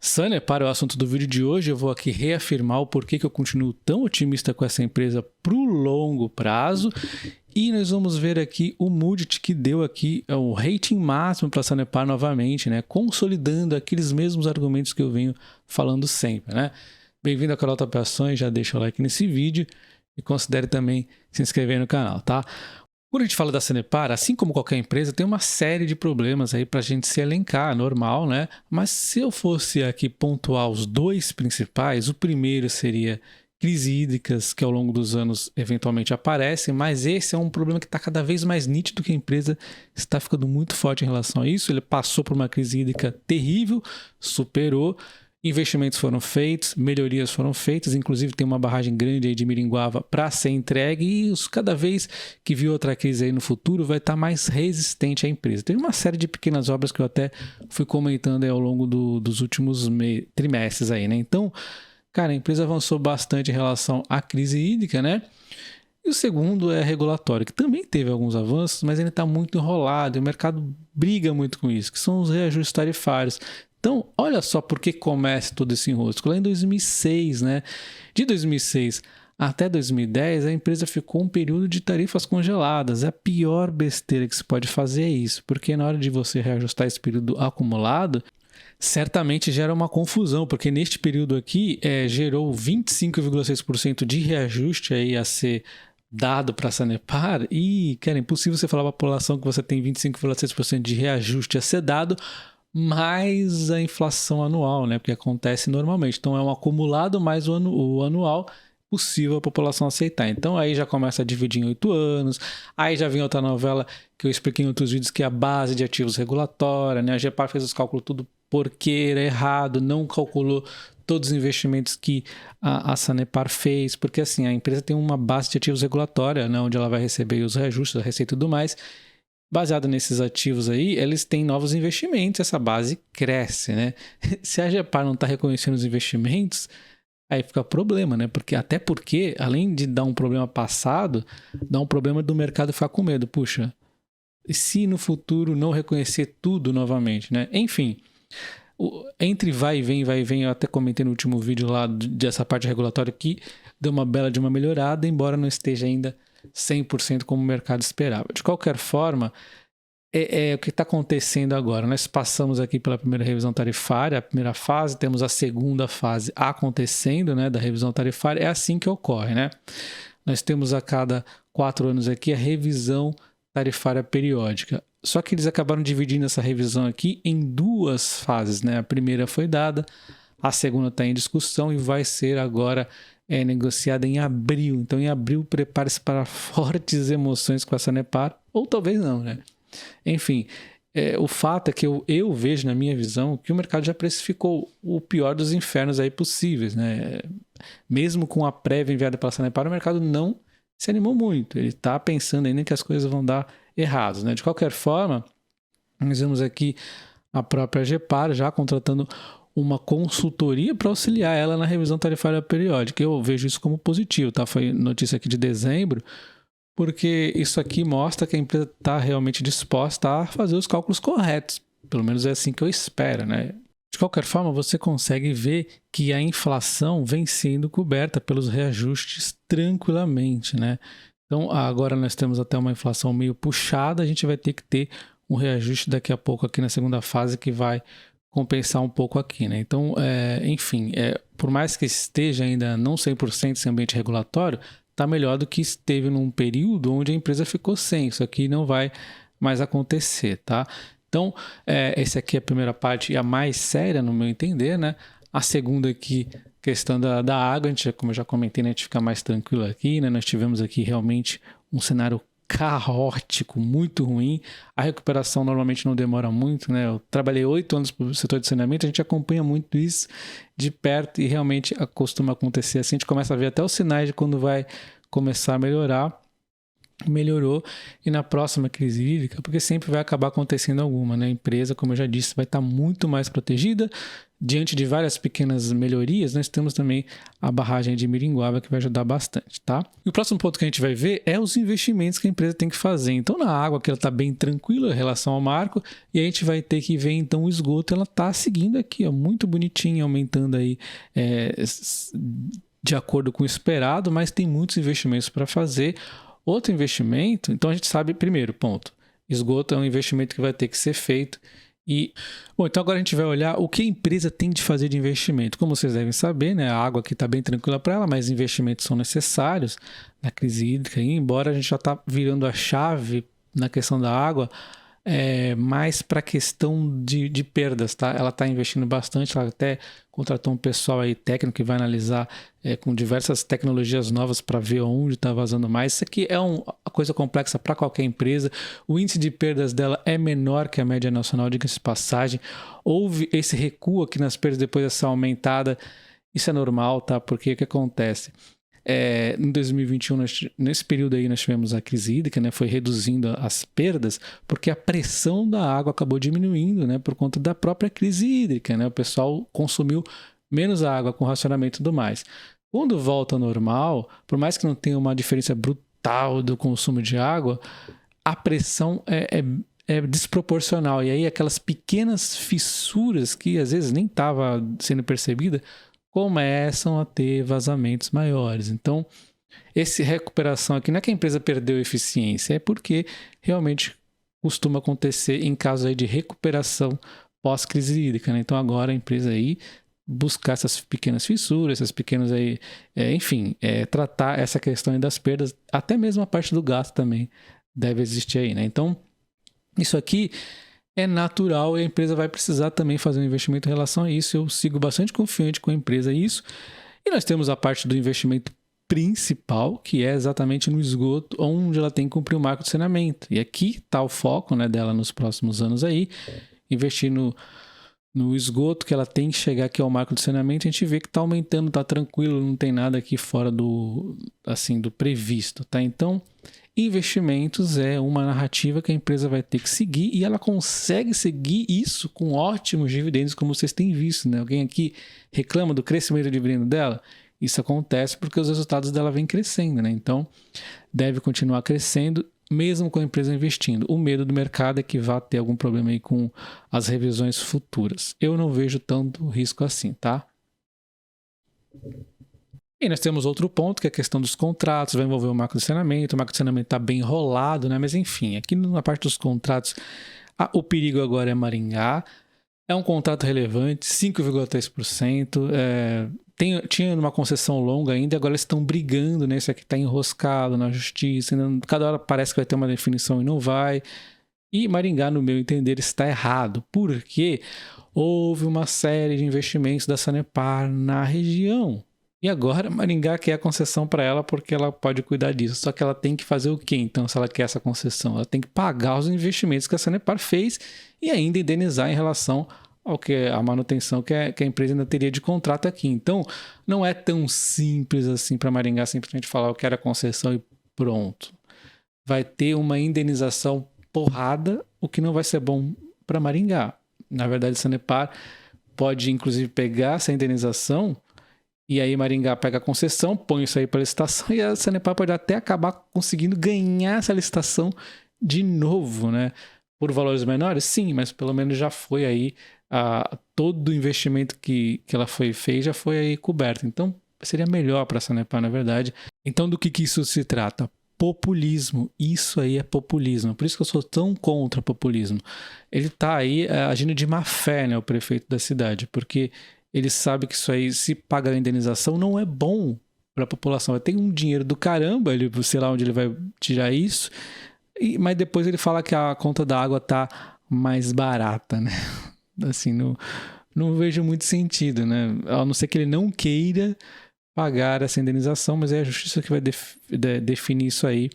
Sanepar é o assunto do vídeo de hoje. Eu vou aqui reafirmar o porquê que eu continuo tão otimista com essa empresa para o longo prazo. E nós vamos ver aqui o Moody's que deu aqui o rating máximo para a Sanepar novamente, né? Consolidando aqueles mesmos argumentos que eu venho falando sempre, né? Bem-vindo ao canal Top Ações, já deixa o like nesse vídeo e considere também se inscrever no canal, tá? Quando a gente fala da Sanepar, assim como qualquer empresa, tem uma série de problemas aí para a gente se elencar, normal, né? Mas se eu fosse aqui pontuar os dois principais, o primeiro seria crise hídricas, que ao longo dos anos eventualmente aparecem, mas esse é um problema que está cada vez mais nítido, que a empresa está ficando muito forte em relação a isso. Ele passou por uma crise hídrica terrível, superou. Investimentos foram feitos, melhorias foram feitas, inclusive tem uma barragem grande aí de Miringuava para ser entregue e cada vez que vir outra crise aí no futuro vai estar mais resistente à empresa. Tem uma série de pequenas obras que eu até fui comentando aí ao longo dos últimos trimestres aí, né? Então, cara, a empresa avançou bastante em relação à crise hídrica, né? E o segundo é regulatório, que também teve alguns avanços, mas ele está muito enrolado e o mercado briga muito com isso, que são os reajustes tarifários. Então, olha só por que começa todo esse enrosco. Lá em 2006, né? De 2006 até 2010, a empresa ficou um período de tarifas congeladas. A pior besteira que se pode fazer é isso, porque na hora de você reajustar esse período acumulado, certamente gera uma confusão, porque neste período aqui gerou 25,6% de reajuste aí a ser dado para a Sanepar e, cara, é impossível você falar para a população que você tem 25,6% de reajuste a ser dado, mais a inflação anual, né? Porque acontece normalmente. Então é um acumulado mais o anual possível a população aceitar. Então aí já começa a dividir em 8 anos. Aí já vem outra novela que eu expliquei em outros vídeos, que é a base de ativos regulatória, né? A Agepar fez os cálculos tudo porqueira, errado, não calculou todos os investimentos que a Sanepar fez, porque assim, a empresa tem uma base de ativos regulatória, né? Onde ela vai receber os reajustes, a receita e tudo mais. Baseado nesses ativos aí, eles têm novos investimentos, essa base cresce, né? Se a Agepar não está reconhecendo os investimentos, aí fica problema, né? Até porque, além de dar um problema passado, dá um problema do mercado ficar com medo. Puxa, e se no futuro não reconhecer tudo novamente, né? Enfim, entre vai e vem, eu até comentei no último vídeo lá dessa parte regulatória que deu uma bela de uma melhorada, embora não esteja ainda 100% como o mercado esperava. De qualquer forma, o que está acontecendo agora. Nós passamos aqui pela primeira revisão tarifária, a primeira fase, temos a segunda fase acontecendo, né, da revisão tarifária. É assim que ocorre, né? Nós temos a cada 4 anos aqui a revisão tarifária periódica. Só que eles acabaram dividindo essa revisão aqui em 2 fases, né? A primeira foi dada, a segunda está em discussão e vai ser agora negociada em abril. Então, em abril, prepare-se para fortes emoções com a Sanepar, ou talvez não, né? Enfim, o fato é que eu vejo, na minha visão, que o mercado já precificou o pior dos infernos aí possíveis, né? Mesmo com a prévia enviada pela Sanepar, o mercado não se animou muito. Ele está pensando ainda que as coisas vão dar errados, né? De qualquer forma, nós vemos aqui a própria Agepar já contratando uma consultoria para auxiliar ela na revisão tarifária periódica. Eu vejo isso como positivo, tá? Foi notícia aqui de dezembro, porque isso aqui mostra que a empresa está realmente disposta a fazer os cálculos corretos. Pelo menos é assim que eu espero, né? De qualquer forma, você consegue ver que a inflação vem sendo coberta pelos reajustes tranquilamente, né? Então, agora nós temos até uma inflação meio puxada, a gente vai ter que ter um reajuste daqui a pouco aqui na segunda fase que vai compensar um pouco aqui, né? Então, enfim, por mais que esteja ainda não 100% esse ambiente regulatório, está melhor do que esteve num período onde a empresa ficou sem. Isso aqui não vai mais acontecer, tá? Então, essa aqui é a primeira parte e a mais séria, no meu entender, né? A segunda aqui, questão da água, como eu já comentei, né, a gente fica mais tranquilo aqui, né? Nós tivemos aqui realmente um cenário caótico, muito ruim. A recuperação normalmente não demora muito, né? Eu trabalhei 8 anos para o setor de saneamento, a gente acompanha muito isso de perto e realmente costuma acontecer assim. A gente começa a ver até os sinais de quando vai começar a melhorar. melhorou, e na próxima crise hídrica, porque sempre vai acabar acontecendo alguma, né? A empresa, como eu já disse, vai estar muito mais protegida. Diante de várias pequenas melhorias, nós temos também a barragem de Miringuava, que vai ajudar bastante, tá? E o próximo ponto que a gente vai ver é os investimentos que a empresa tem que fazer. Então, na água, que ela está bem tranquila em relação ao marco, e a gente vai ter que ver, então, o esgoto, ela está seguindo aqui, ó, muito bonitinha, aumentando aí de acordo com o esperado, mas tem muitos investimentos para fazer. Outro investimento, então a gente sabe, primeiro ponto, esgoto é um investimento que vai ter que ser feito. Bom, então agora a gente vai olhar o que a empresa tem de fazer de investimento. Como vocês devem saber, né, a água aqui está bem tranquila para ela, mas investimentos são necessários na crise hídrica. E embora a gente já está virando a chave na questão da água, mais para a questão de perdas, tá? Ela está investindo bastante, ela até contratou um pessoal aí técnico que vai analisar com diversas tecnologias novas para ver onde está vazando mais. Isso aqui é uma coisa complexa para qualquer empresa. O índice de perdas dela é menor que a média nacional, diga-se de passagem. Houve esse recuo aqui nas perdas depois dessa aumentada. Isso é normal, tá? Porque o que acontece? Em 2021, nesse período aí, nós tivemos a crise hídrica, né? Foi reduzindo as perdas, porque a pressão da água acabou diminuindo, né? Por conta da própria crise hídrica, né? O pessoal consumiu menos água com racionamento e tudo mais. Quando volta ao normal, por mais que não tenha uma diferença brutal do consumo de água, a pressão é desproporcional. E aí aquelas pequenas fissuras que às vezes nem estava sendo percebida, começam a ter vazamentos maiores. Então, essa recuperação aqui não é que a empresa perdeu eficiência, é porque realmente costuma acontecer em casos aí de recuperação pós-crise hídrica, né? Então, agora a empresa aí buscar essas pequenas fissuras, essas pequenas aí, tratar essa questão aí das perdas, até mesmo a parte do gasto também deve existir aí, né? Então, isso aqui é natural e a empresa vai precisar também fazer um investimento em relação a isso. Eu sigo bastante confiante com a empresa nisso. E nós temos a parte do investimento principal, que é exatamente no esgoto, onde ela tem que cumprir o marco de saneamento. E aqui está o foco, né, dela nos próximos anos aí, investir no esgoto, que ela tem que chegar aqui ao marco de saneamento. A gente vê que está aumentando, está tranquilo, não tem nada aqui fora do previsto, tá? Então, investimentos é uma narrativa que a empresa vai ter que seguir e ela consegue seguir isso com ótimos dividendos, como vocês têm visto, né? Alguém aqui reclama do crescimento do dividendo dela? Isso acontece porque os resultados dela vêm crescendo, né? Então, deve continuar crescendo, mesmo com a empresa investindo. O medo do mercado é que vá ter algum problema aí com as revisões futuras. Eu não vejo tanto risco assim, tá? E nós temos outro ponto, que é a questão dos contratos, vai envolver o marco de saneamento. O marco de saneamento está bem enrolado, né? Mas enfim, aqui na parte dos contratos, o perigo agora é Maringá. É um contrato relevante, 5,3%. Tinha uma concessão longa ainda, agora eles estão brigando, né? Isso aqui está enroscado na justiça. Cada hora parece que vai ter uma definição e não vai. E Maringá, no meu entender, está errado. Porque houve uma série de investimentos da Sanepar na região. E agora Maringá quer a concessão para ela porque ela pode cuidar disso. Só que ela tem que fazer o quê, então, se ela quer essa concessão? Ela tem que pagar os investimentos que a Sanepar fez e ainda indenizar em relação ao que a manutenção que a empresa ainda teria de contrato aqui. Então, não é tão simples assim para Maringá simplesmente falar eu quero a concessão e pronto. Vai ter uma indenização porrada, o que não vai ser bom para Maringá. Na verdade, a Sanepar pode, inclusive, pegar essa indenização e aí Maringá pega a concessão, põe isso aí para licitação e a Sanepar pode até acabar conseguindo ganhar essa licitação de novo, né? Por valores menores? Sim, mas pelo menos já foi aí, todo o investimento que ela fez já foi aí coberto. Então, seria melhor para a Sanepar, na verdade. Então, do que isso se trata? Populismo. Isso aí é populismo. Por isso que eu sou tão contra populismo. Ele está aí agindo de má fé, né, o prefeito da cidade, porque ele sabe que isso aí, se pagar a indenização, não é bom para a população. Vai ter um dinheiro do caramba, ele, sei lá onde ele vai tirar isso, mas depois ele fala que a conta da água tá mais barata, né? Assim, não vejo muito sentido, né? A não ser que ele não queira pagar essa indenização, mas é a justiça que vai definir isso aí.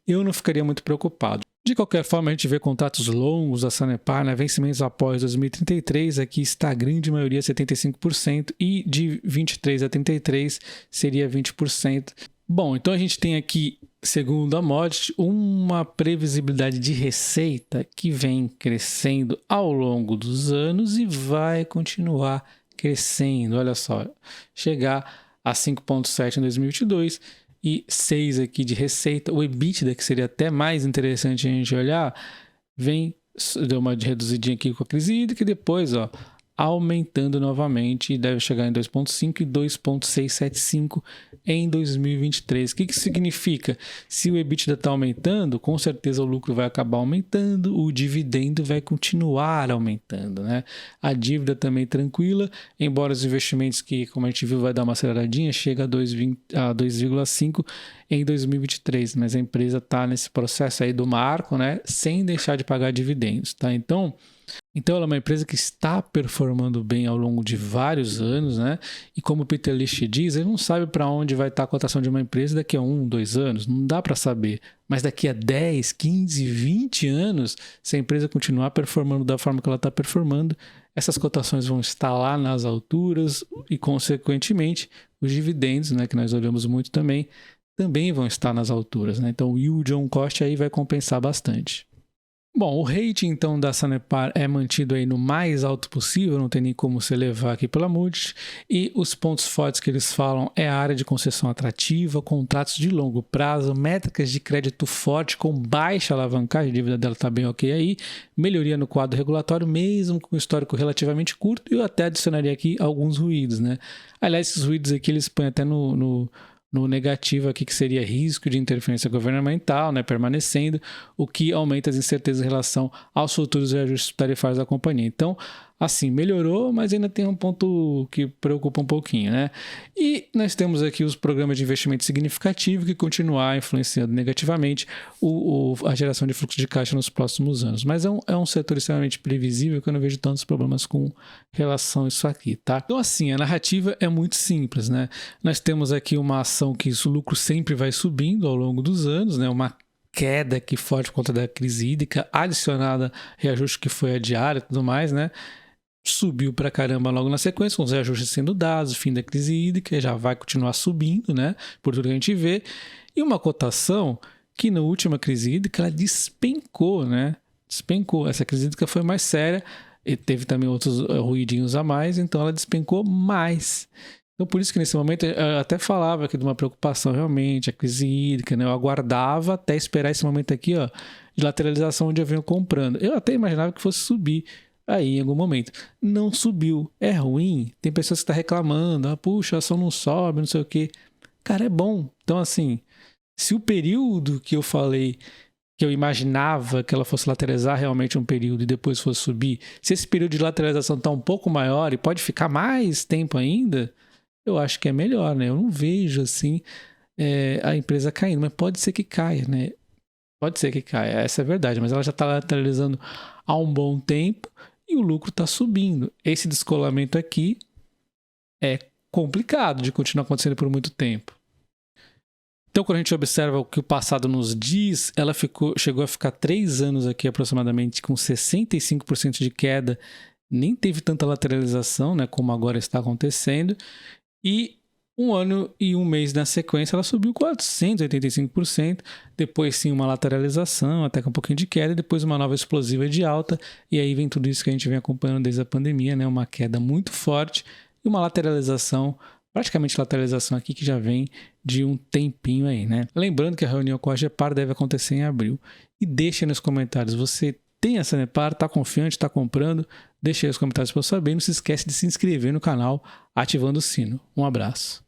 Eu não ficaria muito preocupado. De qualquer forma, a gente vê contratos longos da Sanepar, né? Vencimentos após 2033, aqui está a grande maioria, 75%, e de 23 a 33 seria 20%. Bom, então a gente tem aqui segundo a Modit, uma previsibilidade de receita que vem crescendo ao longo dos anos e vai continuar crescendo. Olha só, chegar a 5,7 em 2022 e 6 aqui de receita. O EBITDA, que seria até mais interessante a gente olhar, deu uma reduzidinha aqui com a crise hídrica e depois, ó, aumentando novamente e deve chegar em 2,5 e 2,675 em 2023. O que isso significa? Se o EBITDA está aumentando, com certeza o lucro vai acabar aumentando, o dividendo vai continuar aumentando, né? A dívida também tranquila, embora os investimentos que, como a gente viu, vai dar uma aceleradinha, chega a 2,5 em 2023, mas a empresa está nesse processo aí do marco, né? Sem deixar de pagar dividendos, tá? Então ela é uma empresa que está performando bem ao longo de vários anos, né? E como o Peter Lynch diz, ele não sabe para onde vai estar a cotação de uma empresa daqui a 1, 2 anos, não dá para saber. Mas daqui a 10, 15, 20 anos, se a empresa continuar performando da forma que ela está performando, essas cotações vão estar lá nas alturas e, consequentemente, os dividendos, né, que nós olhamos muito também vão estar nas alturas, né? Então o yield on cost aí vai compensar bastante. Bom, o rating então da Sanepar é mantido aí no mais alto possível, não tem nem como se elevar aqui pela Moody's, e os pontos fortes que eles falam é a área de concessão atrativa, contratos de longo prazo, métricas de crédito forte com baixa alavancagem, a dívida dela está bem ok aí, melhoria no quadro regulatório, mesmo com um histórico relativamente curto, e eu até adicionaria aqui alguns ruídos, né? Aliás, esses ruídos aqui eles põem até no negativo aqui, que seria risco de interferência governamental, né, permanecendo, o que aumenta as incertezas em relação aos futuros reajustes tarifários da companhia. Então, assim, melhorou, mas ainda tem um ponto que preocupa um pouquinho, né? E nós temos aqui os programas de investimento significativo que continuar influenciando negativamente a geração de fluxo de caixa nos próximos anos. Mas é um setor extremamente previsível que eu não vejo tantos problemas com relação a isso aqui, tá? Então, assim, a narrativa é muito simples, né? Nós temos aqui uma ação que o lucro sempre vai subindo ao longo dos anos, né? Uma queda aqui forte por conta da crise hídrica, adicionada reajuste que foi adiado e tudo mais, né? Subiu pra caramba logo na sequência, com os reajustes sendo dados, fim da crise hídrica, já vai continuar subindo, né? Por tudo que a gente vê. E uma cotação que na última crise hídrica ela despencou, né? Despencou. Essa crise hídrica foi mais séria e teve também outros ruidinhos a mais, então ela despencou mais. Então, por isso que nesse momento eu até falava aqui de uma preocupação realmente, a crise hídrica, né? Eu aguardava até esperar esse momento aqui, ó, de lateralização onde eu venho comprando. Eu até imaginava que fosse subir aí em algum momento. Não subiu. É ruim. Tem pessoas que estão reclamando. Puxa, a ação não sobe, não sei o quê. Cara, é bom. Então, assim, se o período que eu falei, que eu imaginava que ela fosse lateralizar realmente um período e depois fosse subir, se esse período de lateralização está um pouco maior e pode ficar mais tempo ainda, eu acho que é melhor, né? Eu não vejo, assim, a empresa caindo, mas pode ser que caia, né? Pode ser que caia, essa é a verdade, mas ela já está lateralizando há um bom tempo e o lucro está subindo. Esse descolamento aqui é complicado de continuar acontecendo por muito tempo. Então, quando a gente observa o que o passado nos diz, ela chegou a ficar 3 anos aqui aproximadamente com 65% de queda, nem teve tanta lateralização, né, como agora está acontecendo, e 1 ano e 1 mês na sequência ela subiu 485%, depois sim uma lateralização, até com um pouquinho de queda, e depois uma nova explosiva de alta, e aí vem tudo isso que a gente vem acompanhando desde a pandemia, né, uma queda muito forte e uma lateralização, praticamente lateralização aqui que já vem de um tempinho aí, né? Lembrando que a reunião com a Agepar deve acontecer em abril. E deixa aí nos comentários, você tem a Sanepar, está confiante, está comprando? Deixa aí nos comentários para eu saber. Não se esquece de se inscrever no canal, ativando o sino. Um abraço.